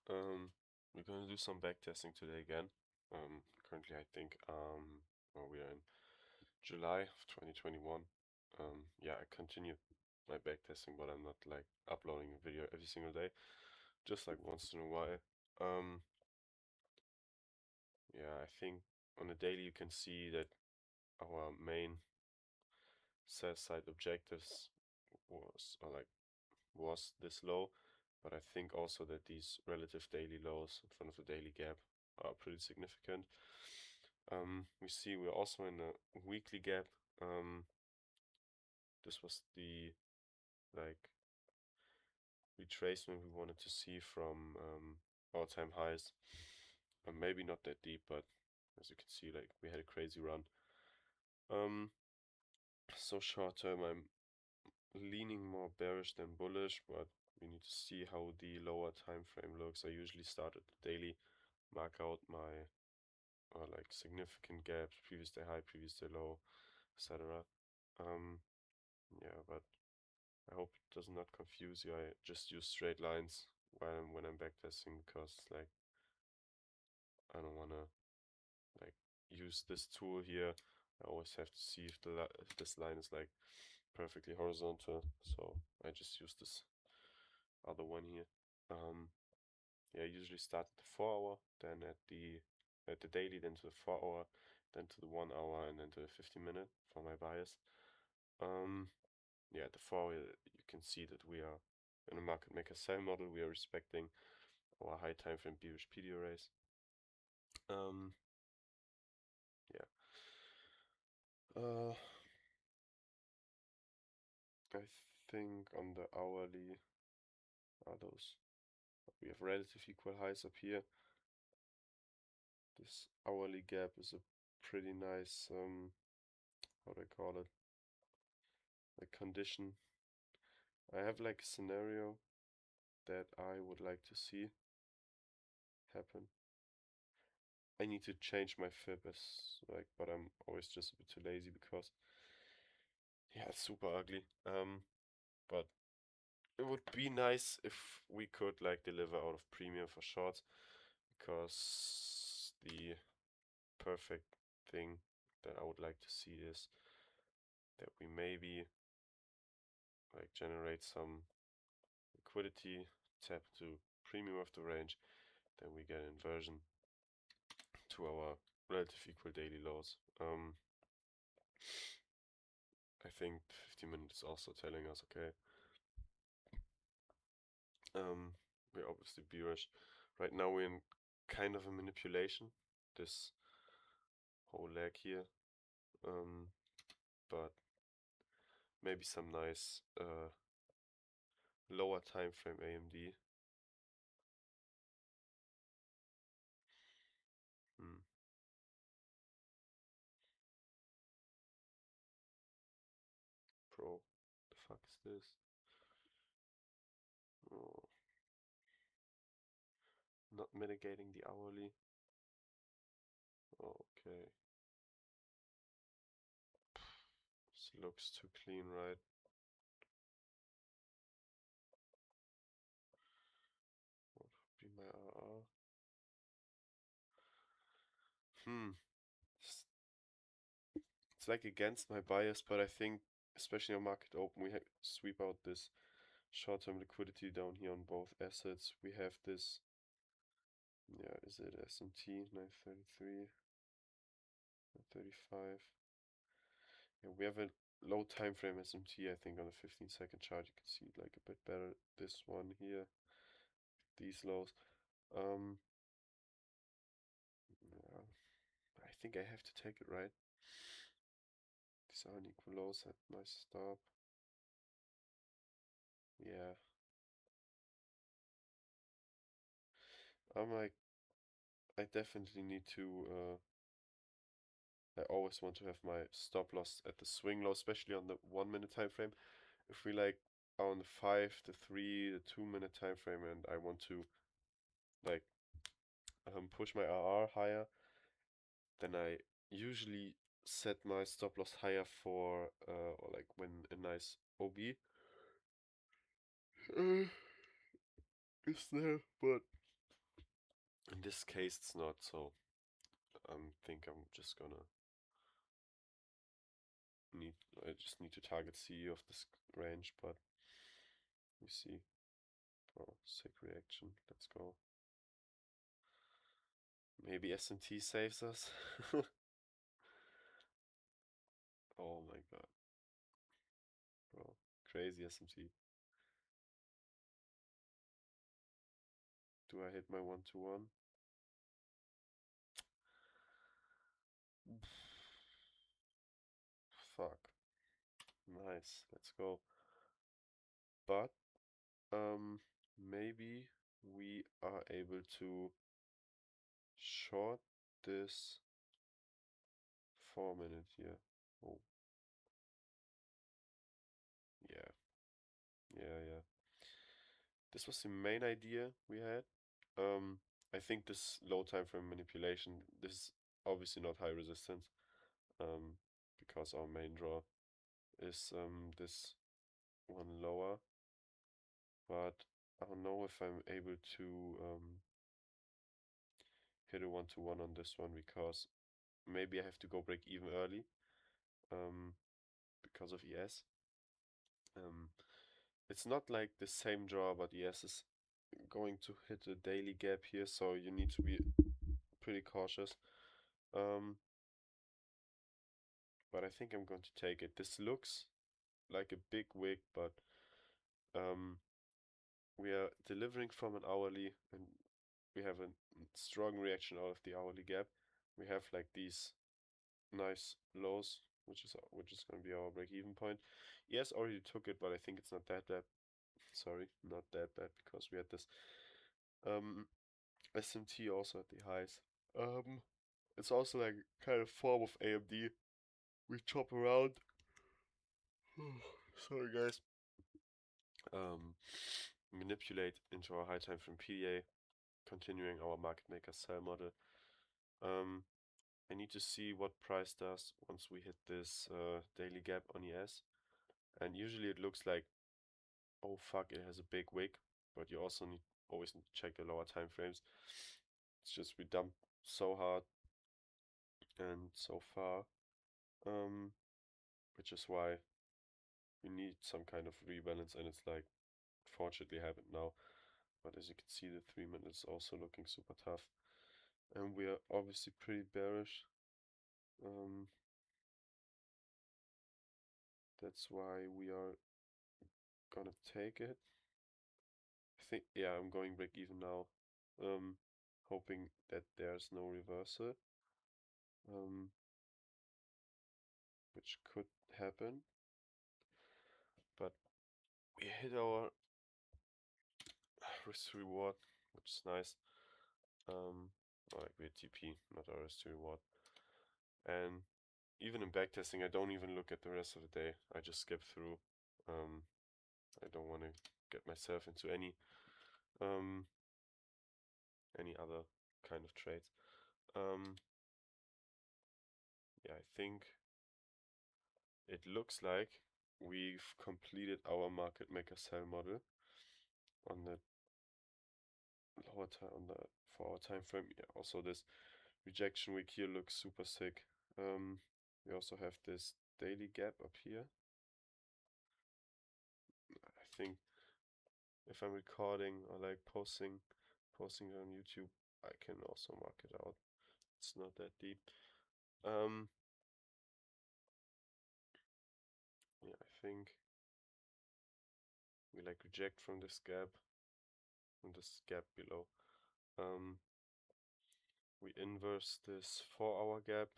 We're gonna do some backtesting today again. Currently I think well, we are in July of 2021. Yeah, I continue my backtesting, but I'm not like uploading a video every single day, just like once in a while. Um, yeah, I think on a daily you can see that our main sell side objectives was this low, but I think also that these relative daily lows in front of the daily gap are pretty significant. We see we're also in a weekly gap. This was the like retracement we wanted to see from all-time highs. Maybe not that deep, but as you can see, like we had a crazy run. So short term, I'm leaning more bearish than bullish, but we need to see how the lower time frame looks. I usually start at the daily, mark out my like significant gaps, previous day high, previous day low, etc. Yeah, but I hope it does not confuse you. I just use straight lines when I'm backtesting because like I don't wanna like use this tool here. I always have to see if this line is like perfectly horizontal. So I just use this other one here. Yeah, I usually start at the 4 hour, then at the daily, then to the 4 hour, then to the 1 hour, and then to the 50 minute for my bias. Yeah, at the 4 hour you can see that we are in a market maker sell model. We are respecting our high time frame bearish PD arrays. Yeah. I think on the hourly are those. We have relative equal highs up here. This hourly gap is a pretty nice how do I call it? Like condition. I have like a scenario that I would like to see happen. I need to change my fib as like, but I'm always just a bit too lazy because yeah, it's super ugly. But it would be nice if we could like deliver out of premium for shorts, because the perfect thing that I would like to see is that we maybe like generate some liquidity, tap to premium of the range, then we get inversion to our relative equal daily lows. I think 50 minutes also telling us, okay, we're obviously bearish. Right now we're in kind of a manipulation, this whole leg here, but maybe some nice lower time frame AMD. Hmm. Bro, the fuck is this? Oh, not mitigating the hourly. Okay. This looks too clean, right? What would be my RR? It's, it's like against my bias, but I think, especially on market open, we sweep out this short-term liquidity down here on both assets. We have this, yeah, is it SMT 933, 935? Yeah, we have a low time frame SMT, I think, on the 15-second chart. You can see it like a bit better. This one here, these lows. Yeah, I think I have to take it, right? These are unequal lows at my stop. Yeah. I'm like, I definitely need to, I always want to have my stop loss at the swing low, especially on the 1 minute time frame. If we like are on the 5, the 3, the 2 minute time frame and I want to like push my RR higher, then I usually set my stop loss higher for or like when a nice OB is there, but In this case, it's not, so I think I'm just gonna need, I just need to target C of this range, but we see. Oh, sick reaction. Let's go. Maybe S&T saves us. Oh my god, bro. Crazy S&T. Do I hit my 1-1? Fuck. Nice. Let's go. But maybe we are able to short this 4 minute here. Oh, yeah. Yeah. This was the main idea we had. I think this low time frame manipulation, this is obviously not high resistance, because our main draw is this one lower. But I don't know if I'm able to hit a 1-1 on this one, because maybe I have to go break even early because of ES. It's not like the same draw, but ES is going to hit a daily gap here, so you need to be pretty cautious. But I think I'm going to take it. This looks like a big wig, but we are delivering from an hourly, and we have a strong reaction out of the hourly gap. We have like these nice lows, which is going to be our break-even point. Yes, already took it, but I think it's not that bad. Sorry, not that bad, because we had this SMT also at the highs. It's also like kind of form of AMD. We chop around. Sorry, guys. Manipulate into our high time frame PDA, continuing our market maker sell model. I need to see what price does once we hit this daily gap on ES. And usually it looks like, oh fuck, it has a big wick, but you also always need to check the lower time frames. It's just we dumped so hard and so far, which is why we need some kind of rebalance, and it's like fortunately happened now. But as you can see, the 3 minutes also looking super tough, and we are obviously pretty bearish. That's why we are gonna take it. I think, yeah, I'm going break even now, hoping that there's no reversal, which could happen. But we hit our risk reward, which is nice. Like we TP, not our risk reward. And even in backtesting, I don't even look at the rest of the day. I just skip through. I don't want to get myself into any other kind of trades. Yeah, I think it looks like we've completed our market maker sell model on the lower time, for our time frame. Yeah, also this rejection wick here looks super sick. We also have this daily gap up here. I think if I'm recording or like posting it on YouTube, I can also mark it out. It's not that deep. Yeah, I think we like reject from this gap below. We inverse this 4-hour gap.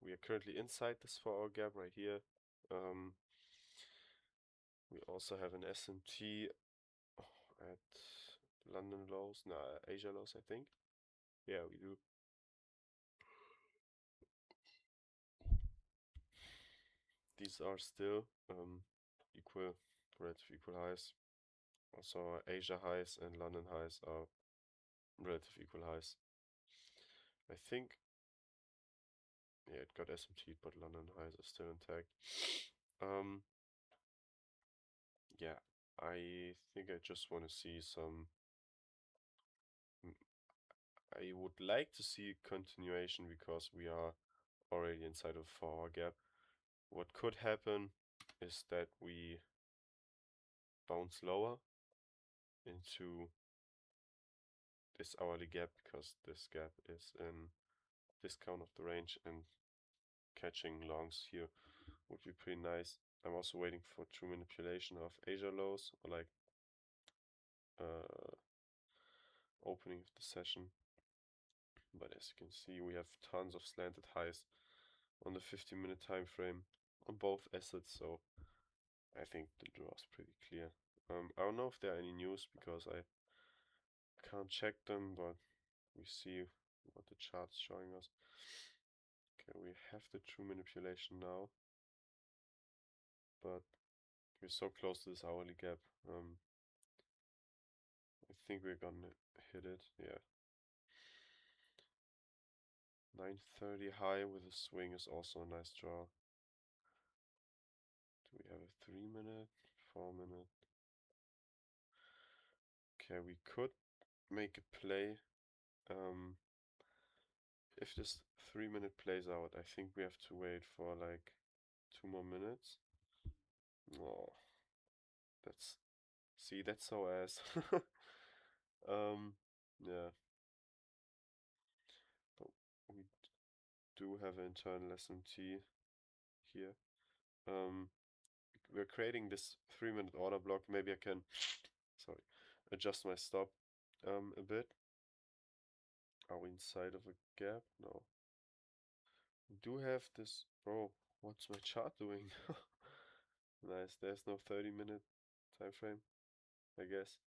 We are currently inside this 4-hour gap right here. We also have an SMT at London lows, Asia lows, I think. Yeah, we do. These are still relative equal highs. Also, Asia highs and London highs are relative equal highs. I think, yeah, it got SMT, but London highs are still intact. Yeah, I think I just want to see some I would like to see continuation because we are already inside of a 4-hour gap. What could happen is that we bounce lower into this hourly gap because this gap is in discount of the range, and catching longs here would be pretty nice. I'm also waiting for true manipulation of Asia lows, or like opening of the session. But as you can see, we have tons of slanted highs on the 15-minute time frame on both assets, so I think the draw is pretty clear. I don't know if there are any news because I can't check them, but we see what the chart's showing us. Okay, we have the true manipulation now, but we're so close to this hourly gap. I think we're gonna hit it, yeah. 930 high with a swing is also a nice draw. Do we have a 3-minute, 4-minute? Okay, we could make a play. If this 3-minute plays out, I think we have to wait for like 2 more minutes. Oh, that's so ass. Yeah, but we do have an internal SMT here. We're creating this 3-minute order block. Maybe I can, sorry, adjust my stop a bit. Are we inside of a gap? No. We do have this. Bro, what's my chart doing? Nice. There's no 30-minute time frame, I guess.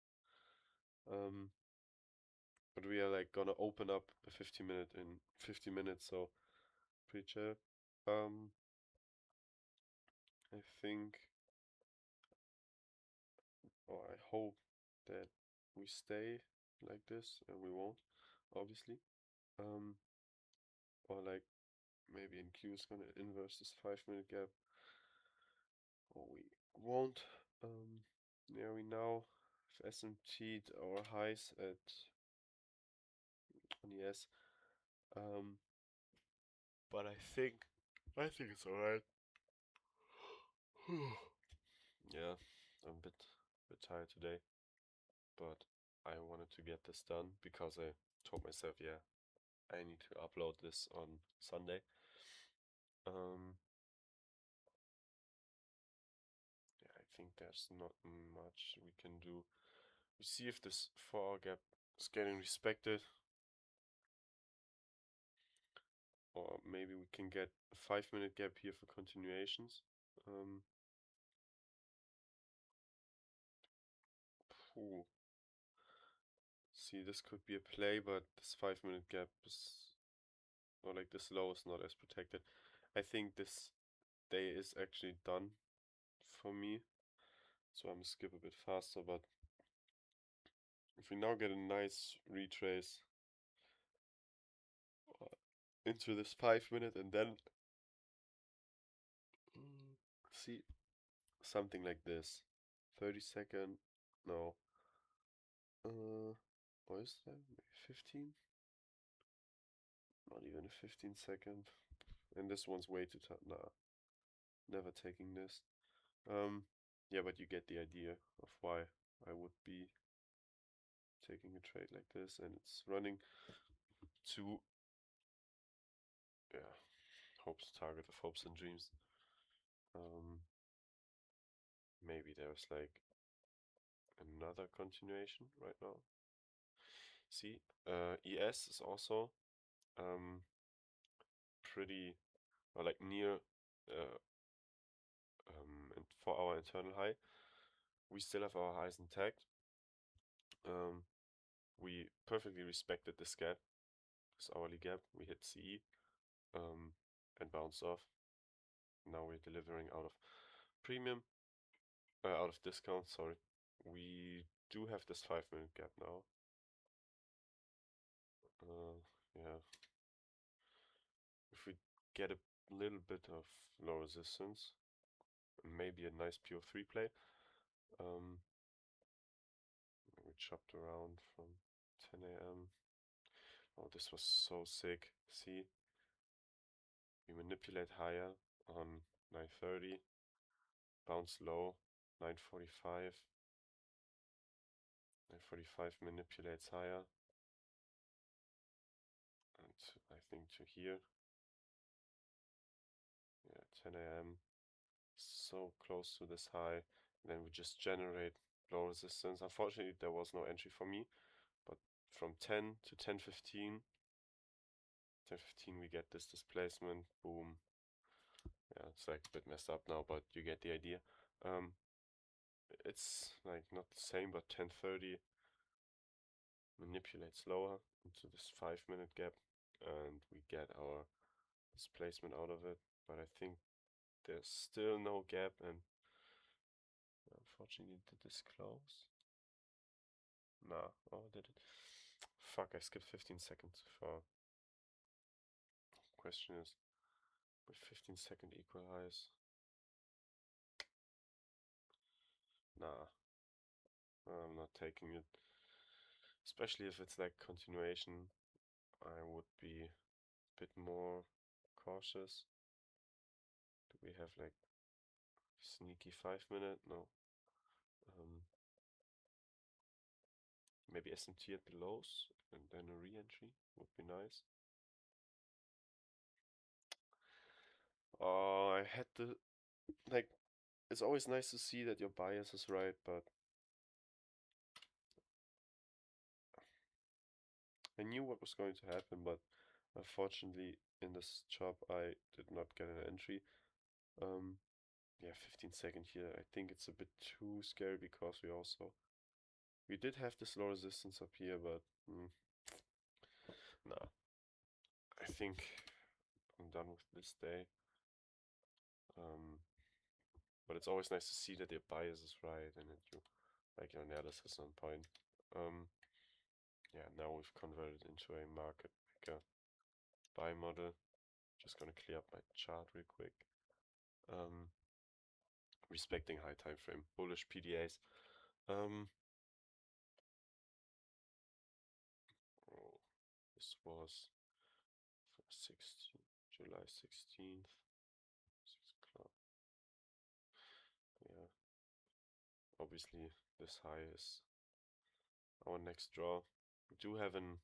But we are like gonna open up a 50-minute in 50 minutes, so pretty chill. I think, or I hope that we stay like this, and we won't, obviously. Or like maybe in Q is gonna inverse this 5-minute gap, or we won't. Yeah, we now have SMT'd our highs at on the S. But I think it's alright. Yeah, I'm a bit tired today, but I wanted to get this done because I told myself, yeah, I need to upload this on Sunday. Yeah, I think there's not much we can do. We see if this 4-hour gap is getting respected, or maybe we can get a 5-minute gap here for continuations. See, this could be a play, but this 5-minute gap is, or like this low is not as protected. I think this day is actually done for me, so I'm gonna skip a bit faster. But if we now get a nice retrace into this 5-minute and then see something like this, 30-second, no, what is that? Maybe 15? Not even a 15-second. And this one's way too tough. Nah, never taking this. Yeah, but you get the idea of why I would be taking a trade like this, and it's running to, yeah, target of hopes and dreams. Maybe there's like another continuation right now. See, ES is also pretty, or like near 4-hour internal high. We still have our highs intact. We perfectly respected this gap, this hourly gap. We hit CE and bounced off. Now we're delivering out of premium, out of discount, sorry. We do have this 5-minute gap now. Yeah. If we get a little bit of low resistance, maybe a nice pure 3 play. We chopped around from 10 a.m. Oh, this was so sick. See, we manipulate higher on 9:30, bounce low, 9:45. 9:45 manipulates higher, and I think to here. Yeah, 10 a.m. So close to this high. And then we just generate low resistance. Unfortunately, there was no entry for me, but from 10 to 10:15, 10:15 we get this displacement. Boom. Yeah, it's like a bit messed up now, but you get the idea. It's like not the same, but 10:30 manipulates lower into this 5-minute gap, and we get our displacement out of it. But I think there's still no gap, and unfortunately, did this close? Nah, oh, did it? Fuck, I skipped 15 seconds for. Question is, with 15-second equal highs? Nah, I'm not taking it. Especially if it's like continuation, I would be a bit more cautious. Do we have like sneaky 5-minute? No. Maybe SMT at the lows and then a re-entry would be nice. Oh, I had to, like, it's always nice to see that your bias is right, but I knew what was going to happen, but unfortunately in this job I did not get an entry. Yeah, 15-second here. I think it's a bit too scary because we did have this low resistance up here, but nah. I think I'm done with this day. But it's always nice to see that your bias is right and that you like your analysis on point. Yeah, now we've converted into a market maker buy model. Just gonna clear up my chart real quick. Respecting high time frame, bullish PDAs. Oh, this was for July 16th, 6 o'clock. Yeah, obviously this high is our next draw. We do have an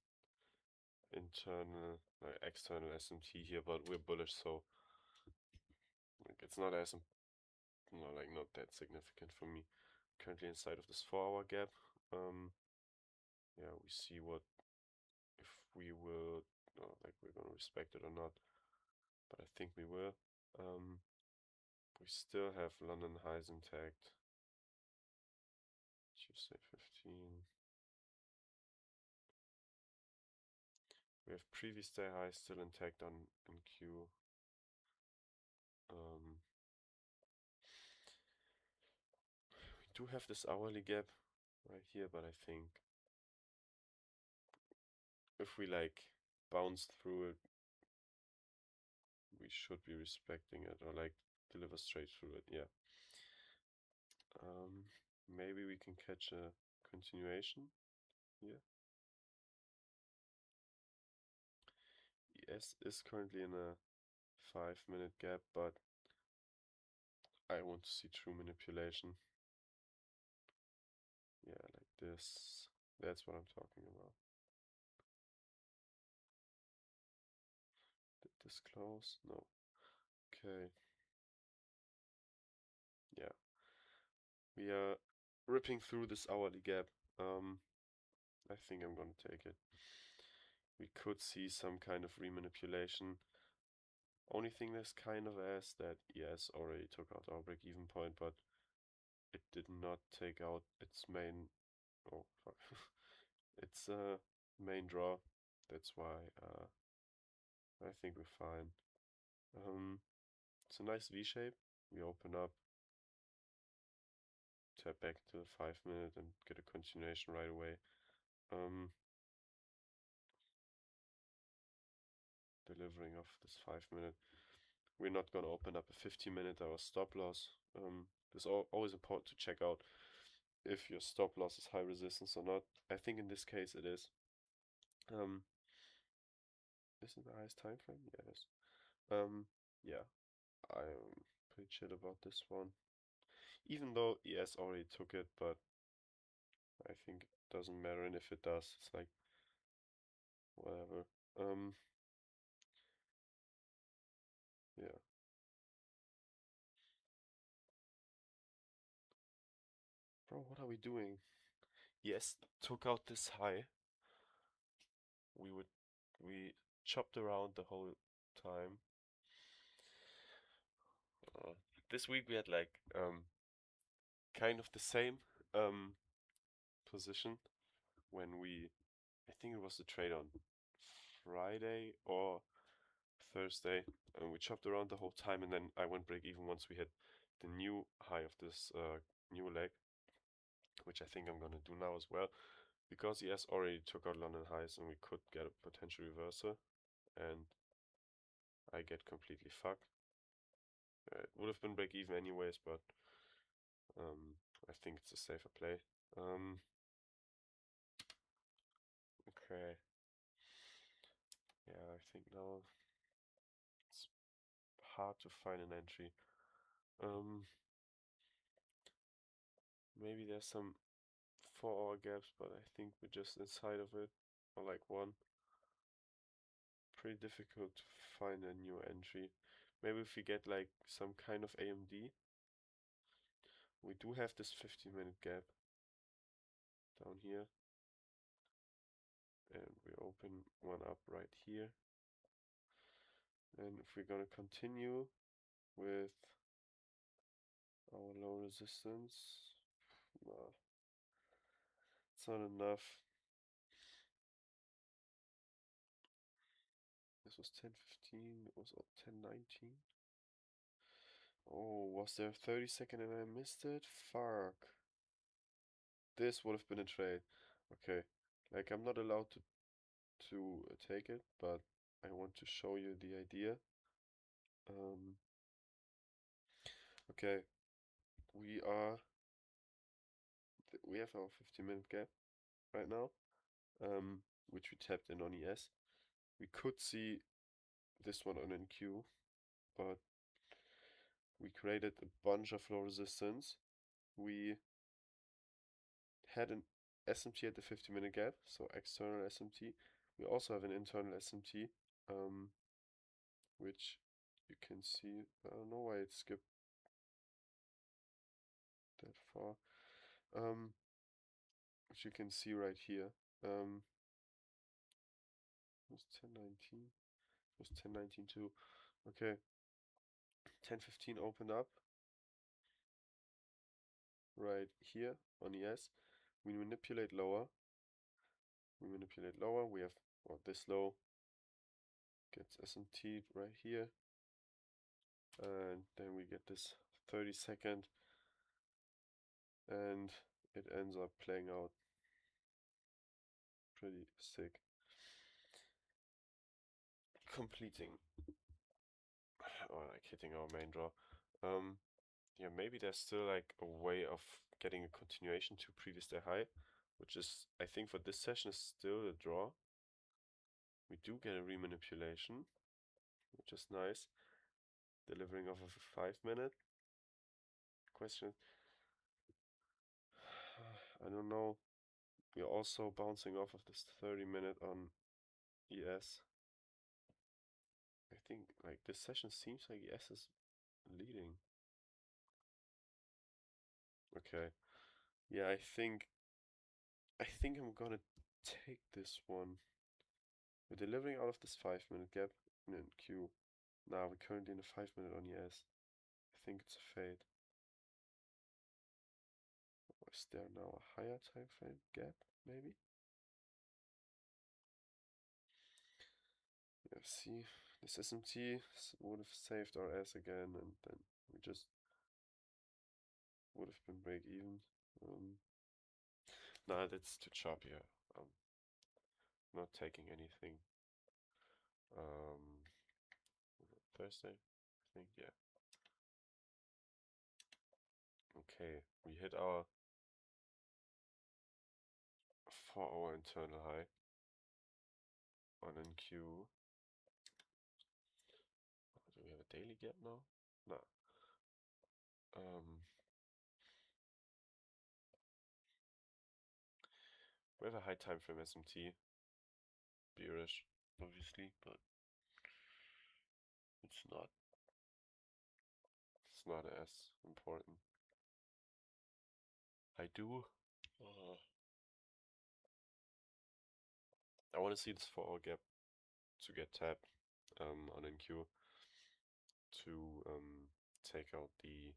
internal, external SMT here, but we're bullish, so like it's not as not that significant for me. Currently inside of this 4-hour gap. Yeah, we see what if we will like we're gonna respect it or not, but I think we will. We still have London highs intact. Tuesday 15. We have previous day highs still intact on in Q. We do have this hourly gap right here, but I think if we like bounce through it, we should be respecting it or like deliver straight through it. Yeah. Maybe we can catch a continuation here. ES is currently in a 5-minute gap, but I want to see true manipulation. Yeah, like this. That's what I'm talking about. Did this close? No. Okay. Yeah. We are ripping through this hourly gap. I think I'm gonna take it. We could see some kind of remanipulation. Only thing that's kind of ass that ES already took out our break-even point, but it did not take out its main. Oh fuck! its main draw. That's why I think we're fine. It's a nice V shape. We open up, tap back to the 5-minute and get a continuation right away. Delivering off this 5-minute. We're not gonna open up a 50-minute our stop loss. It's always important to check out if your stop loss is high resistance or not. I think in this case it is. Is it the highest time frame? Yes. Yeah, I'm pretty chill about this one. Even though ES already took it, but I think it doesn't matter, and if it does, it's like whatever. Yeah. Bro, what are we doing? ES took out this high. We chopped around the whole time. This week we had like kind of the same position when I think it was the trade on Friday or Thursday, and we chopped around the whole time, and then I went break even once we hit the new high of this new leg, which I think I'm gonna do now as well, because ES already took out London highs and we could get a potential reversal, and I get completely fucked. It would have been break even anyways, but I think it's a safer play. Okay. Yeah, I think now it's hard to find an entry. Maybe there's some 4 hour gaps, but I think we're just inside of it, or like one. Pretty difficult to find a new entry. Maybe if we get like some kind of AMD. We do have this 15-minute gap down here, and we open one up right here. And if we're gonna continue with our low resistance, nah, it's not enough. This was 10:15, it was 10:19. Oh, was there a 30-second and I missed it? Fuck. This would have been a trade. Okay, like I'm not allowed to take it, but I want to show you the idea. Okay, we are we have our 15-minute gap right now, which we tapped in on ES. We could see this one on NQ, but we created a bunch of low resistance. We had an SMT at the 50-minute gap, so external SMT. We also have an internal SMT, which you can see. I don't know why it skipped that far. Which you can see right here. It was 10:19. It was 10:19 too. Okay, 10:15 opened up right here on ES. We manipulate lower. We manipulate lower. We have this low gets SMT right here, and then we get this 30-second, and it ends up playing out pretty sick. Completing or like hitting our main draw. Yeah, maybe there's still like a way of getting a continuation to previous day high, which is, I think for this session is still a draw. We do get a remanipulation, which is nice. Delivering off of a 5-minute. Question. I don't know. We're also bouncing off of this 30-minute on ES. I think like this session seems like ES is leading. Okay. Yeah, I think I'm gonna take this one. We're delivering out of this 5-minute gap in Q. Now we're currently in a 5-minute on ES. I think it's a fade. Or is there now a higher time frame gap, maybe? Yeah, see, this SMT would have saved our ass again, and then we just would have been break even. Nah, that's too choppy. I'm not taking anything. Thursday, I think, yeah. Okay, we hit our 4-hour internal high on NQ. daily gap now? Nah. We have a high time frame SMT, bearish, obviously, but it's not as important. I want to see this 4-hour gap to get tapped on NQ to take out the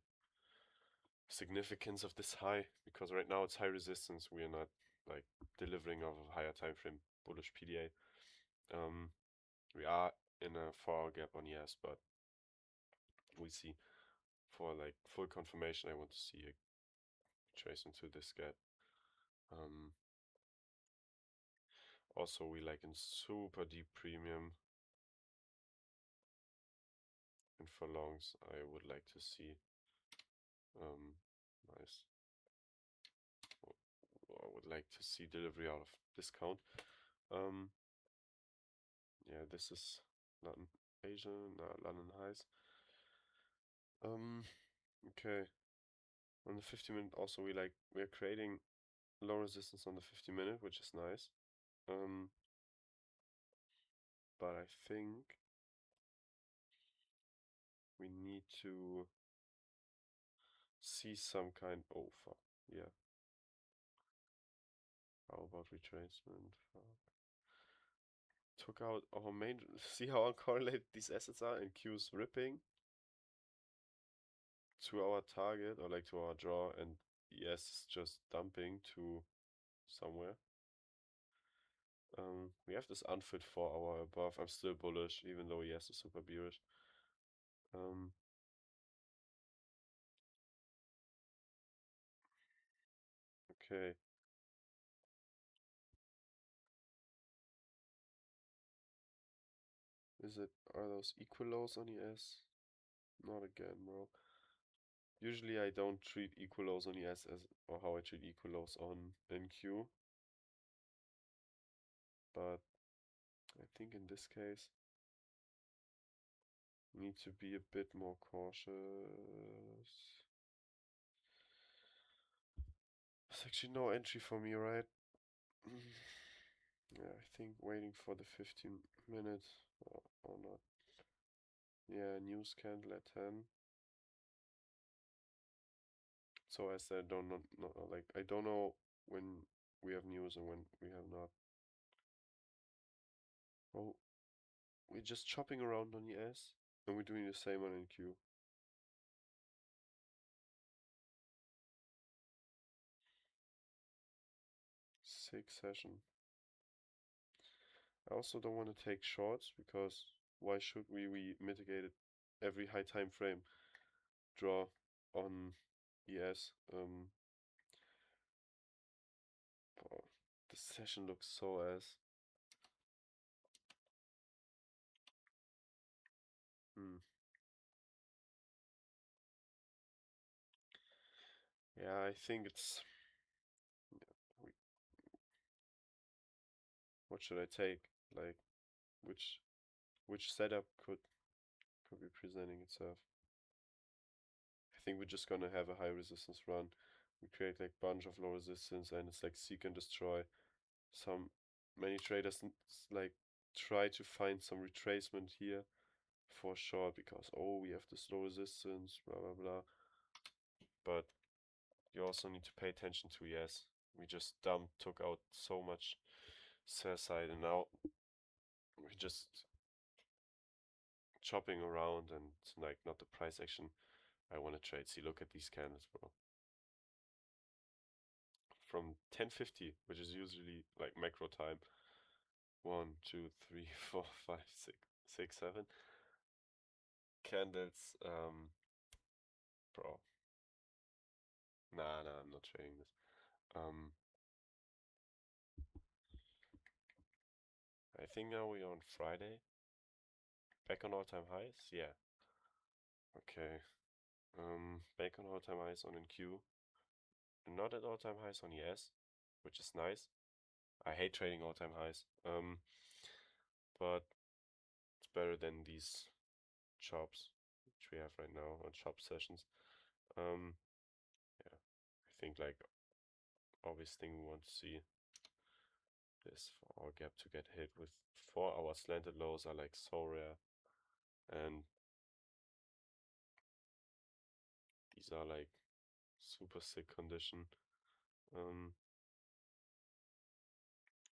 significance of this high, because right now it's high resistance. We are not like delivering off a higher time frame bullish PDA. We are in a 4-hour gap on ES, but we see for like full confirmation I want to see a trace into this gap. Also we like in super deep premium, and for longs I would like to see nice. I would like to see delivery out of discount. Yeah, this is London Asia, London highs. Okay. On the 50-minute also we're creating low resistance on the 50-minute, which is nice. But I think we need to see some kind. Oh fuck. Yeah. How about retracement? Fuck. Took out our main. See how uncorrelated these assets are, and Q's ripping to our target or like to our draw, and yes, just dumping to somewhere. We have this unfit 4-hour above. I'm still bullish, even though yes is super bearish. Okay. Are those equal lows on ES? Not again, bro. Usually I don't treat equal lows on ES as or how I treat equal lows on NQ. But I think in this case need to be a bit more cautious. There's actually no entry for me, right? Yeah, I think waiting for the 15 minutes or not. Yeah, news candle at 10. So I said, I don't know when we have news and when we have not. Oh, we're just chopping around on ES and we're doing the same on NQ. 6 session. I also don't want to take shorts because why should we? We mitigated every high time frame draw on ES. Oh, the session looks so ass. Yeah, I think it's. What should I take? Like, which setup could be presenting itself? I think we're just gonna have a high resistance run. We create like bunch of low resistance and it's like seek and destroy. Many traders like try to find some retracement here for sure because oh we have this low resistance, blah blah blah. But you also need to pay attention to yes. We just took out so much sell side and now we're just chopping around and it's like not the price action I want to trade. See, look at these candles, bro. From 10:50, which is usually like macro time. 1, 2, 3, 4, 5, 6, 7 candles. Bro. Nah, I'm not trading this. I think now we're on Friday. Back on all-time highs? Yeah. Okay. Back on all-time highs on NQ. Not at all-time highs on ES, which is nice. I hate trading all-time highs. But it's better than these chops. which we have right now on shop sessions. Yeah, I think like obvious thing we want to see is for our gap to get hit with 4-hour slanted lows are like so rare, and these are like super sick condition.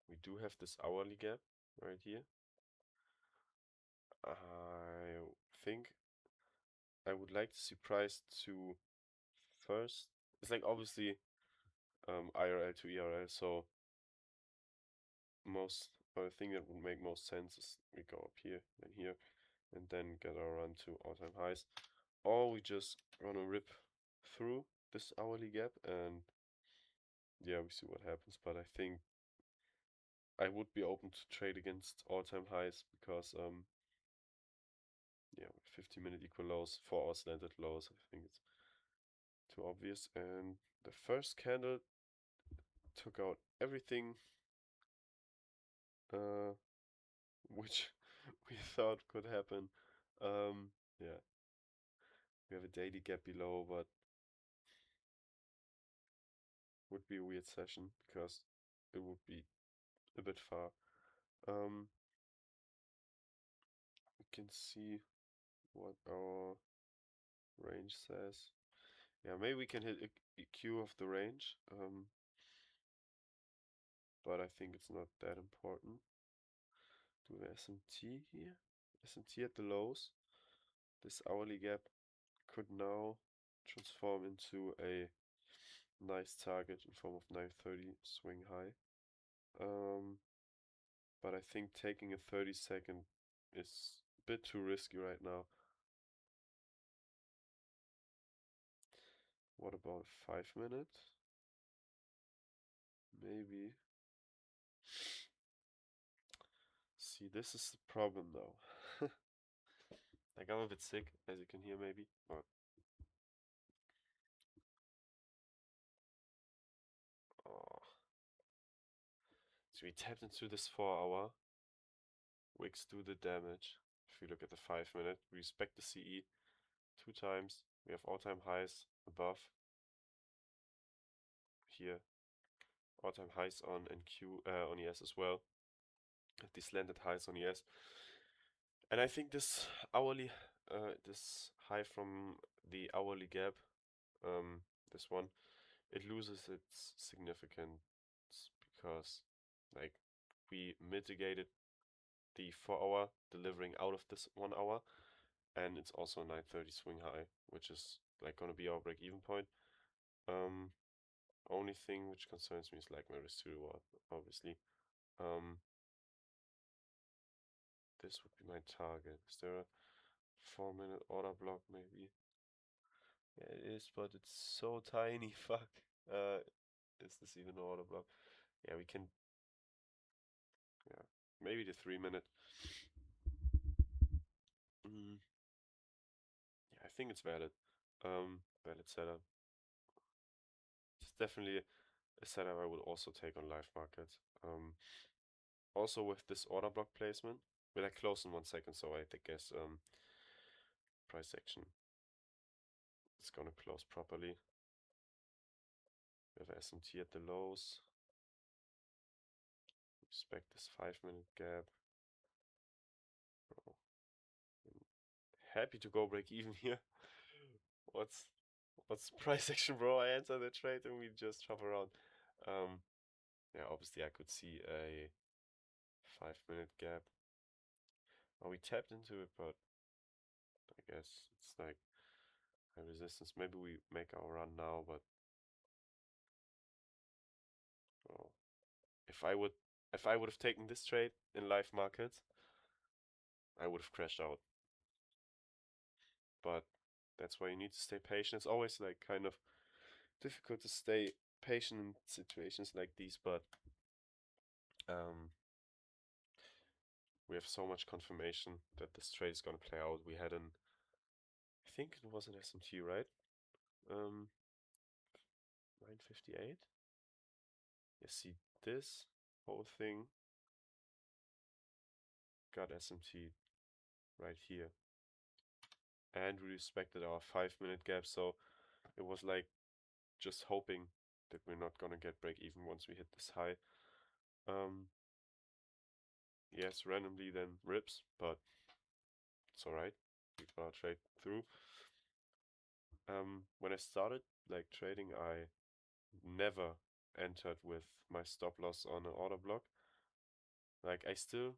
We do have this hourly gap right here. I think I would like to see price to first. It's like obviously IRL to ERL, so the thing that would make most sense is we go up here and then get our run to all-time highs, or we just gonna rip through this hourly gap and yeah, we see what happens. But I think I would be open to trade against all-time highs because yeah, with 50-minute equal lows, 4-hour slanted lows, I think it's too obvious. And the first candle took out everything which we thought could happen. Yeah, we have a daily gap below, but would be a weird session because it would be a bit far. We can see what our range says. Yeah, maybe we can hit a Q of the range, but I think it's not that important. Do the SMT here. SMT at the lows. This hourly gap could now transform into a nice target in form of 930 swing high. But I think taking a 30-second is a bit too risky right now. What about 5-minute? Maybe. See, this is the problem though. Like I'm a bit sick, as you can hear maybe, but oh. So we tapped into this 4-hour. Wicks do the damage. If you look at the 5-minute, we respect the CE 2 times. We have all-time highs above. Here, all-time highs on NQ on ES as well. These landed highs on ES. And I think this hourly, this high from the hourly gap, this one, it loses its significance because like we mitigated the 4-hour delivering out of this 1 hour, and it's also a 930 swing high, which is like gonna be our break-even point. Only thing which concerns me is like my risk to reward, obviously. This would be my target. Is there a 4-minute order block maybe? Yeah, it is, but it's so tiny. Fuck. Is this even an order block? Yeah, we can. Yeah, maybe the 3-minute. Yeah, I think it's valid. Valid setup. It's definitely a setup I would also take on live markets. Also with this order block placement, will I close in 1 second? So I guess price action is gonna close properly. We have SMT at the lows. Respect this 5-minute gap. Oh, I'm happy to go break even here. What's price action, bro? I enter the trade and we just shop around. Yeah, obviously I could see a 5-minute gap. Oh, we tapped into it, but I guess it's like high resistance. Maybe we make our run now, but oh, if I would have taken this trade in live markets, I would have crashed out. But that's why you need to stay patient. It's always like kind of difficult to stay patient in situations like these, but we have so much confirmation that this trade is gonna play out. We had I think it was an SMT, right? 958. You see this whole thing got SMT right here. and we respected our 5-minute gap, so it was like just hoping that we're not gonna get break even once we hit this high. Yes, randomly then rips, but it's alright. We gotta trade through. When I started like trading, I never entered with my stop loss on an order block. Like I still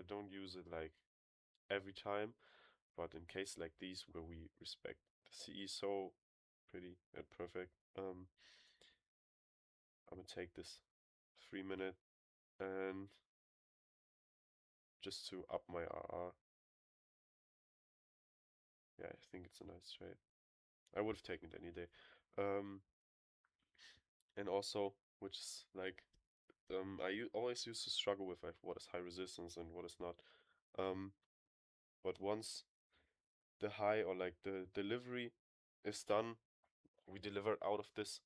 don't use it like every time, but in cases like these where we respect the CE so pretty and perfect, I'm gonna take this 3-minute and just to up my RR. Yeah, I think it's a nice trade. I would have taken it any day. And also, which is like, always used to struggle with like, what is high resistance and what is not. But once the high or like the delivery is done, we deliver out of this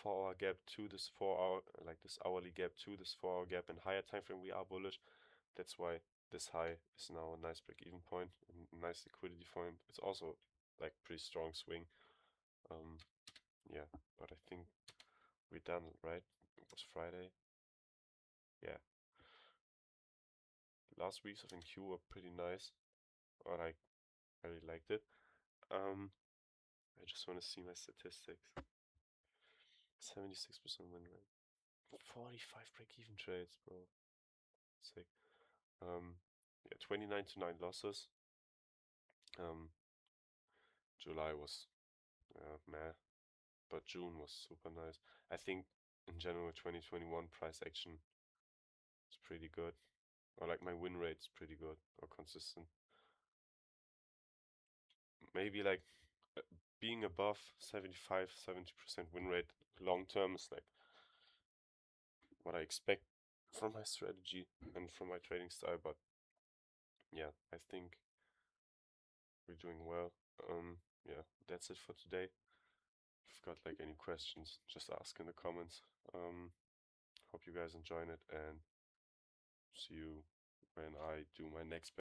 4-hour gap to this 4-hour, like this hourly gap to this 4-hour gap and higher time frame. We are bullish. That's why this high is now a nice break-even point and a nice liquidity point. It's also like pretty strong swing. Yeah, but I think we're done, right? It was Friday. Yeah. Last week's of Q were pretty nice, or like I really liked it. I just want to see my statistics. 76% win rate. 45 break-even trades, bro. Sick. Yeah, 29 to 9 losses. July was meh, but June was super nice. I think in general 2021 price action is pretty good. Or like my win rate's pretty good or consistent. Maybe like being above 75, 70% win rate long term is like what I expect from my strategy and from my trading style, but yeah, I think we're doing well. Yeah, that's it for today. If you've got like any questions, just ask in the comments. Hope you guys enjoyed it and see you when I do my next